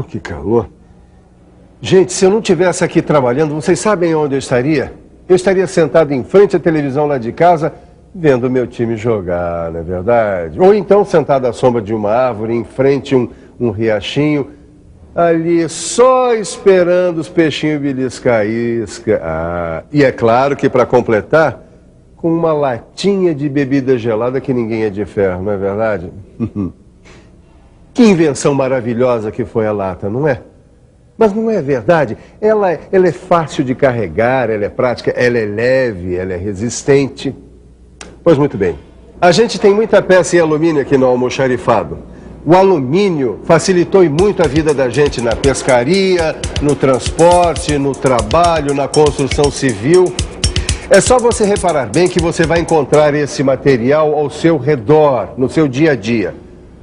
Que calor. Gente, se eu não estivesse aqui trabalhando, vocês sabem onde eu estaria? Eu estaria sentado em frente à televisão lá de casa, vendo o meu time jogar, não é verdade? Ou então sentado à sombra de uma árvore, em frente a um riachinho, ali só esperando os peixinhos beliscar a isca. E é claro que para completar, com uma latinha de bebida gelada que ninguém é de ferro, não é verdade? Que invenção maravilhosa que foi a lata, não é? Mas não é verdade. Ela é fácil de carregar, ela é prática, ela é leve, ela é resistente. Pois muito bem. A gente tem muita peça em alumínio aqui no almoxarifado. O alumínio facilitou muito a vida da gente na pescaria, no transporte, no trabalho, na construção civil. É só você reparar bem que você vai encontrar esse material ao seu redor, no seu dia a dia.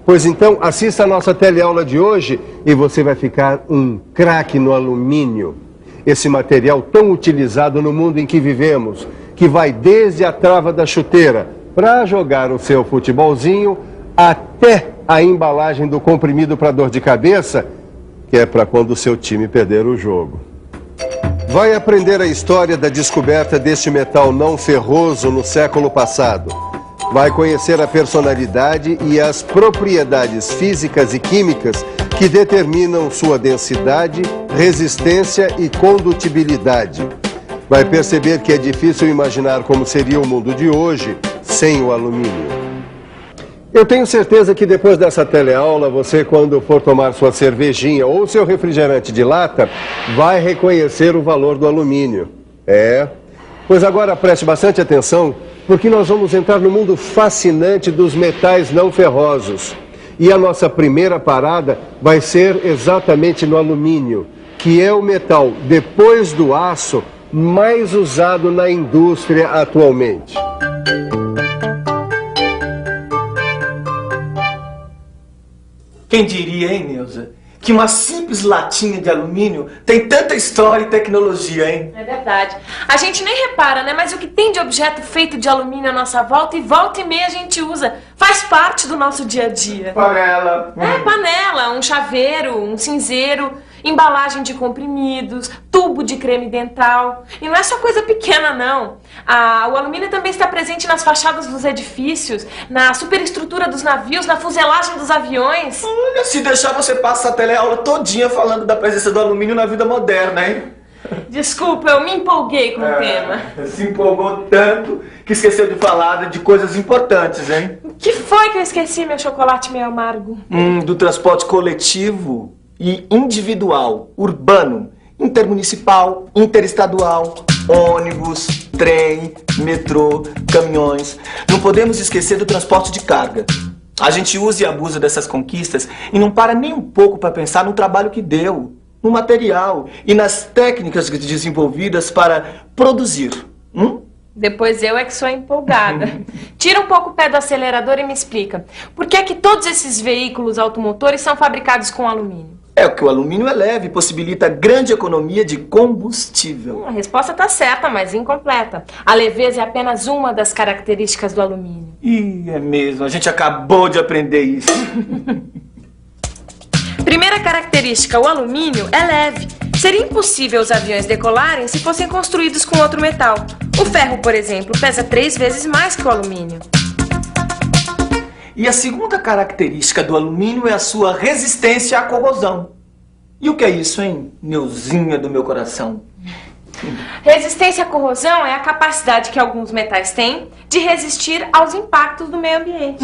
Pois então, assista a nossa teleaula de hoje e você vai ficar um craque no alumínio. Esse material tão utilizado no mundo em que vivemos, que vai desde a trava da chuteira para jogar o seu futebolzinho até a embalagem do comprimido para dor de cabeça, que é para quando o seu time perder o jogo. Vai aprender a história da descoberta deste metal não ferroso no século passado. Vai conhecer a personalidade e as propriedades físicas e químicas que determinam sua densidade, resistência e condutibilidade. Vai perceber que é difícil imaginar como seria o mundo de hoje sem o alumínio. Eu tenho certeza que depois dessa teleaula, você, quando for tomar sua cervejinha ou seu refrigerante de lata, vai reconhecer o valor do alumínio. Pois agora preste bastante atenção, porque nós vamos entrar no mundo fascinante dos metais não ferrosos. E a nossa primeira parada vai ser exatamente no alumínio, que é o metal, depois do aço, mais usado na indústria atualmente. Quem diria, hein, Neuza? Que uma simples latinha de alumínio tem tanta história e tecnologia, hein? É verdade. A gente nem repara, né? Mas o que tem de objeto feito de alumínio à nossa volta e volta e meia a gente usa. Faz parte do nosso dia a dia. Panela. Panela, um chaveiro, um cinzeiro, embalagem de comprimidos, tubo de creme dental. E não é só coisa pequena, não. O alumínio também está presente nas fachadas dos edifícios, na superestrutura dos navios, na fuselagem dos aviões. Olha, se deixar você passa a teleaula todinha falando da presença do alumínio na vida moderna, hein? Desculpa, eu me empolguei com o tema. Se empolgou tanto que esqueceu de falar de coisas importantes, hein? O que foi que eu esqueci, meu chocolate meio amargo? Do transporte coletivo e individual, urbano, intermunicipal, interestadual, ônibus, trem, metrô, caminhões. Não podemos esquecer do transporte de carga. A gente usa e abusa dessas conquistas e não para nem um pouco para pensar no trabalho que deu, no material e nas técnicas desenvolvidas para produzir. Depois eu é que sou empolgada. Tira um pouco o pé do acelerador e me explica. Por que é que todos esses veículos automotores são fabricados com alumínio? É que o alumínio é leve e possibilita grande economia de combustível. A resposta está certa, mas incompleta. A leveza é apenas uma das características do alumínio. É mesmo. A gente acabou de aprender isso. Primeira característica, o alumínio é leve. Seria impossível os aviões decolarem se fossem construídos com outro metal. O ferro, por exemplo, pesa 3 vezes mais que o alumínio. E a segunda característica do alumínio é a sua resistência à corrosão. E o que é isso, hein, Neuzinha do meu coração? Resistência à corrosão é a capacidade que alguns metais têm de resistir aos impactos do meio ambiente.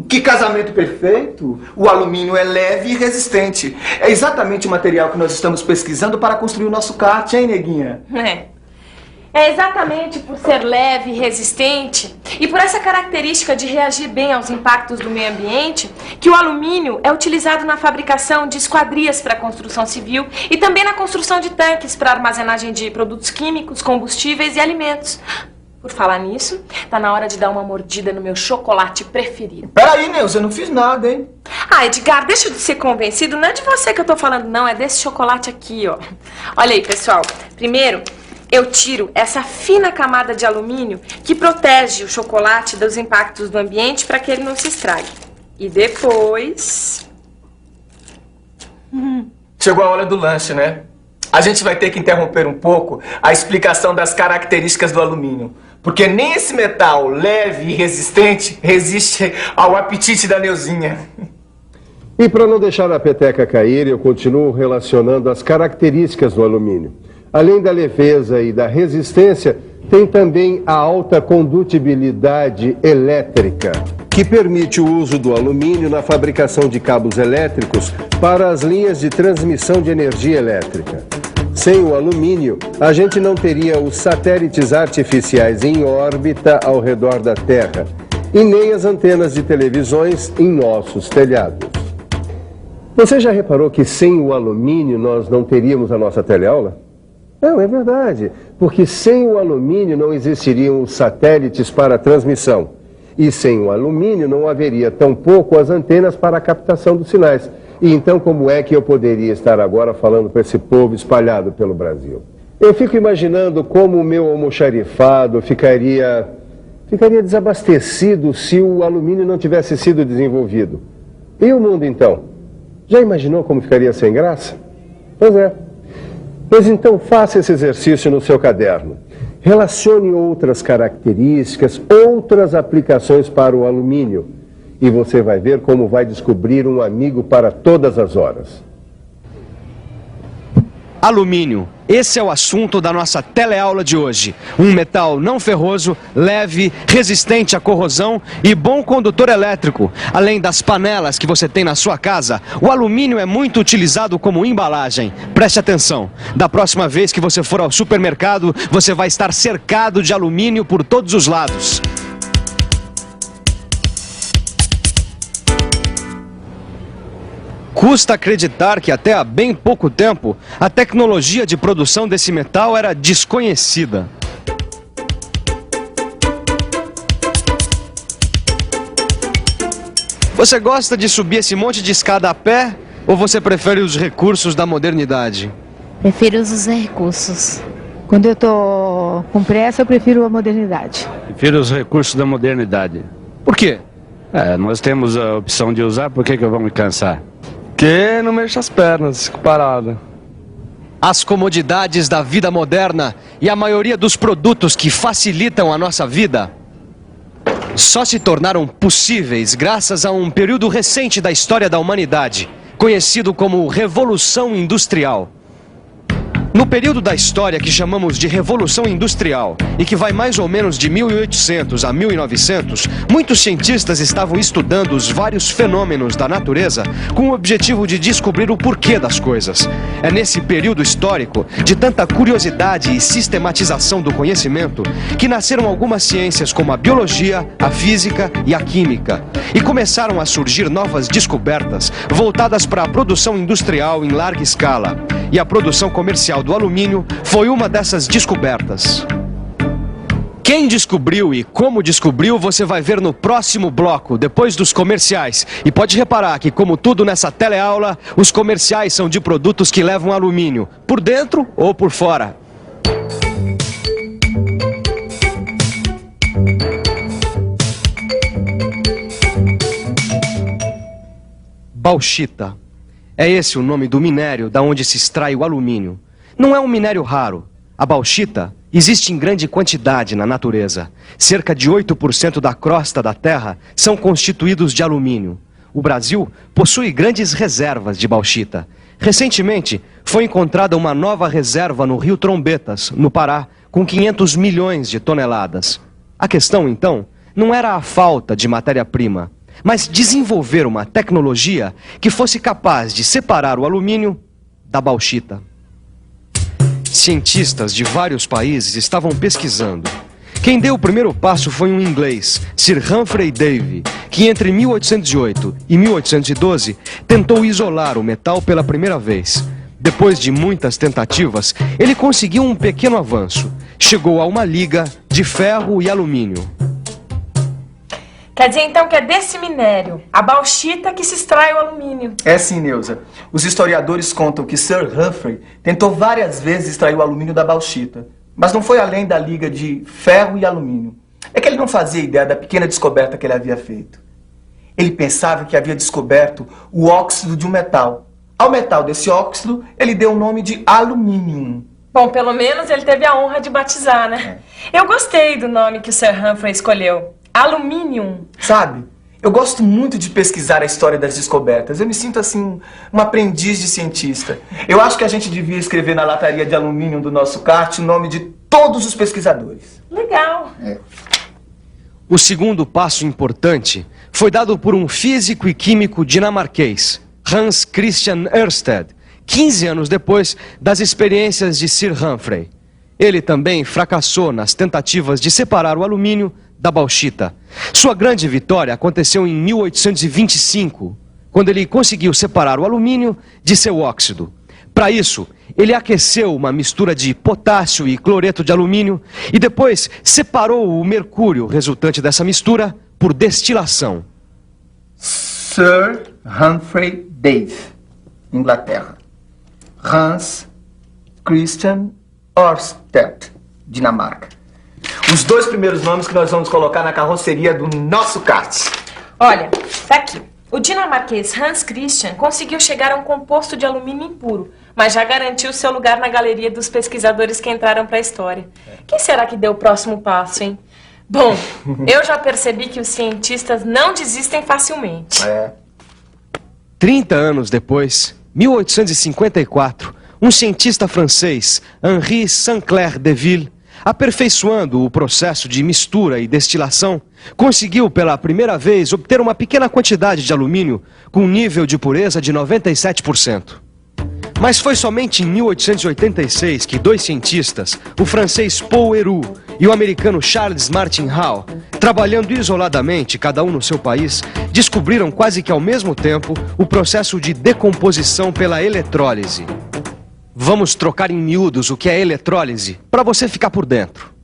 Que casamento perfeito! O alumínio é leve e resistente. É exatamente o material que nós estamos pesquisando para construir o nosso kart, hein, neguinha? É exatamente por ser leve e resistente e por essa característica de reagir bem aos impactos do meio ambiente que o alumínio é utilizado na fabricação de esquadrias para a construção civil e também na construção de tanques para armazenagem de produtos químicos, combustíveis e alimentos. Por falar nisso, tá na hora de dar uma mordida no meu chocolate preferido. Peraí, Neuza, eu não fiz nada, hein? Edgar, deixa de ser convencido. Não é de você que eu tô falando, não. É desse chocolate aqui, ó. Olha aí, pessoal. Primeiro, eu tiro essa fina camada de alumínio que protege o chocolate dos impactos do ambiente para que ele não se estrague. E depois... Chegou a hora do lanche, né? A gente vai ter que interromper um pouco a explicação das características do alumínio. Porque nem esse metal leve e resistente resiste ao apetite da Neuzinha. E para não deixar a peteca cair, eu continuo relacionando as características do alumínio. Além da leveza e da resistência, tem também a alta condutibilidade elétrica, que permite o uso do alumínio na fabricação de cabos elétricos para as linhas de transmissão de energia elétrica. Sem o alumínio, a gente não teria os satélites artificiais em órbita ao redor da Terra e nem as antenas de televisões em nossos telhados. Você já reparou que sem o alumínio nós não teríamos a nossa teleaula? Não, é verdade, porque sem o alumínio não existiriam os satélites para a transmissão. E sem o alumínio não haveria tampouco as antenas para a captação dos sinais. E então como é que eu poderia estar agora falando com esse povo espalhado pelo Brasil? Eu fico imaginando como o meu almoxarifado ficaria desabastecido se o alumínio não tivesse sido desenvolvido. E o mundo então? Já imaginou como ficaria sem graça? Pois é. Pois então faça esse exercício no seu caderno. Relacione outras características, outras aplicações para o alumínio. E você vai ver como vai descobrir um amigo para todas as horas. Alumínio. Esse é o assunto da nossa teleaula de hoje. Um metal não ferroso, leve, resistente à corrosão e bom condutor elétrico. Além das panelas que você tem na sua casa, o alumínio é muito utilizado como embalagem. Preste atenção. Da próxima vez que você for ao supermercado, você vai estar cercado de alumínio por todos os lados. Custa acreditar que até há bem pouco tempo, a tecnologia de produção desse metal era desconhecida. Você gosta de subir esse monte de escada a pé ou você prefere os recursos da modernidade? Prefiro os recursos. Quando eu tô com pressa, eu prefiro a modernidade. Prefiro os recursos da modernidade. Por quê? Nós temos a opção de usar, por que eu vou me cansar? Porque não mexa as pernas, fico parado. As comodidades da vida moderna e a maioria dos produtos que facilitam a nossa vida só se tornaram possíveis graças a um período recente da história da humanidade, conhecido como Revolução Industrial. No período da história que chamamos de Revolução Industrial, e que vai mais ou menos de 1800 a 1900, muitos cientistas estavam estudando os vários fenômenos da natureza com o objetivo de descobrir o porquê das coisas. É nesse período histórico, de tanta curiosidade e sistematização do conhecimento, que nasceram algumas ciências como a biologia, a física e a química. E começaram a surgir novas descobertas voltadas para a produção industrial em larga escala. E a produção comercial do alumínio foi uma dessas descobertas. Quem descobriu e como descobriu, você vai ver no próximo bloco, depois dos comerciais. E pode reparar que, como tudo nessa teleaula, os comerciais são de produtos que levam alumínio, por dentro ou por fora. Bauxita. É esse o nome do minério da onde se extrai o alumínio. Não é um minério raro. A bauxita existe em grande quantidade na natureza. Cerca de 8% da crosta da Terra são constituídos de alumínio. O Brasil possui grandes reservas de bauxita. Recentemente, foi encontrada uma nova reserva no Rio Trombetas, no Pará, com 500 milhões de toneladas. A questão, então, não era a falta de matéria-prima, mas desenvolver uma tecnologia que fosse capaz de separar o alumínio da bauxita. Cientistas de vários países estavam pesquisando. Quem deu o primeiro passo foi um inglês, Sir Humphrey Davy, que entre 1808 e 1812 tentou isolar o metal pela primeira vez. Depois de muitas tentativas, ele conseguiu um pequeno avanço. Chegou a uma liga de ferro e alumínio. Quer dizer então que é desse minério, a bauxita, que se extrai o alumínio. É sim, Neuza. Os historiadores contam que Sir Humphrey tentou várias vezes extrair o alumínio da bauxita, mas não foi além da liga de ferro e alumínio. É que ele não fazia ideia da pequena descoberta que ele havia feito. Ele pensava que havia descoberto o óxido de um metal, Ao metal desse óxido, ele deu o nome de alumínio. Bom, pelo menos ele teve a honra de batizar, né? Eu gostei do nome que o Sir Humphrey escolheu. Aluminium. Sabe, eu gosto muito de pesquisar a história das descobertas. Eu me sinto assim, um aprendiz de cientista. Eu acho que a gente devia escrever na lataria de alumínio do nosso kart o nome de todos os pesquisadores. Legal. O segundo passo importante foi dado por um físico e químico dinamarquês, Hans Christian Ørsted, 15 anos depois das experiências de Sir Humphrey. Ele também fracassou nas tentativas de separar o alumínio da bauxita. Sua grande vitória aconteceu em 1825, quando ele conseguiu separar o alumínio de seu óxido. Para isso, ele aqueceu uma mistura de potássio e cloreto de alumínio e depois separou o mercúrio resultante dessa mistura por destilação. Sir Humphrey Davy, Inglaterra. Hans Christian Ørsted, Dinamarca. Os dois primeiros nomes que nós vamos colocar na carroceria do nosso kart. Olha, tá aqui. O dinamarquês Hans Christian conseguiu chegar a um composto de alumínio impuro, mas já garantiu seu lugar na galeria dos pesquisadores que entraram para a história. Quem será que deu o próximo passo, hein? Bom, eu já percebi que os cientistas não desistem facilmente. 30 anos depois, 1854, um cientista francês, Henri Saint-Clair Deville, aperfeiçoando o processo de mistura e destilação, conseguiu pela primeira vez obter uma pequena quantidade de alumínio com um nível de pureza de 97%. Mas foi somente em 1886 que dois cientistas, o francês Paul Héroult e o americano Charles Martin Howe, trabalhando isoladamente, cada um no seu país, descobriram quase que ao mesmo tempo o processo de decomposição pela eletrólise. Vamos trocar em miúdos o que é eletrólise, para você ficar por dentro.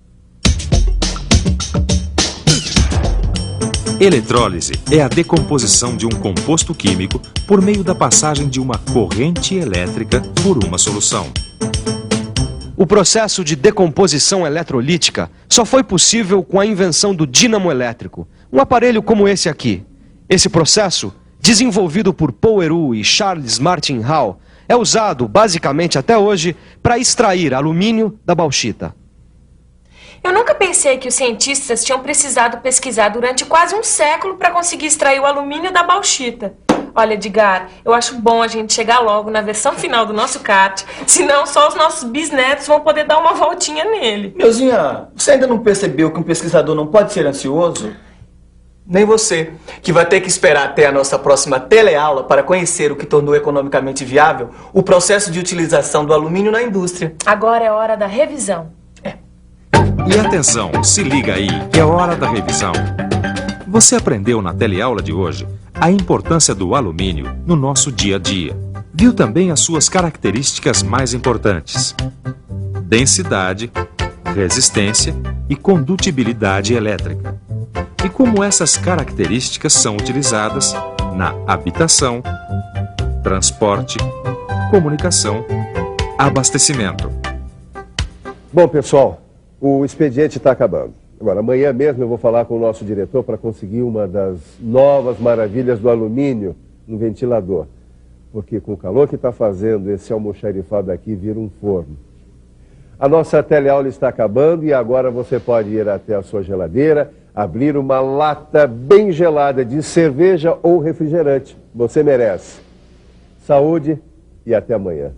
Eletrólise é a decomposição de um composto químico por meio da passagem de uma corrente elétrica por uma solução. O processo de decomposição eletrolítica só foi possível com a invenção do dínamo elétrico, um aparelho como esse aqui. Esse processo, desenvolvido por Paul Héroult e Charles Martin Howe, é usado basicamente até hoje para extrair alumínio da bauxita. Eu nunca pensei que os cientistas tinham precisado pesquisar durante quase um século para conseguir extrair o alumínio da bauxita. Olha, Edgar, eu acho bom a gente chegar logo na versão final do nosso kart, senão só os nossos bisnetos vão poder dar uma voltinha nele. Meuzinha, você ainda não percebeu que um pesquisador não pode ser ansioso? Nem você, que vai ter que esperar até a nossa próxima teleaula para conhecer o que tornou economicamente viável o processo de utilização do alumínio na indústria. Agora é hora da revisão. E atenção, se liga aí, que é hora da revisão. Você aprendeu na teleaula de hoje a importância do alumínio no nosso dia a dia. Viu também as suas características mais importantes: densidade, resistência e condutibilidade elétrica. E como essas características são utilizadas na habitação, transporte, comunicação, abastecimento. Bom, pessoal, o expediente está acabando. Agora, amanhã mesmo eu vou falar com o nosso diretor para conseguir uma das novas maravilhas do alumínio, um ventilador. Porque com o calor que está fazendo, esse almoxarifado aqui vira um forno. A nossa teleaula está acabando e agora você pode ir até a sua geladeira, abrir uma lata bem gelada de cerveja ou refrigerante. Você merece. Saúde e até amanhã.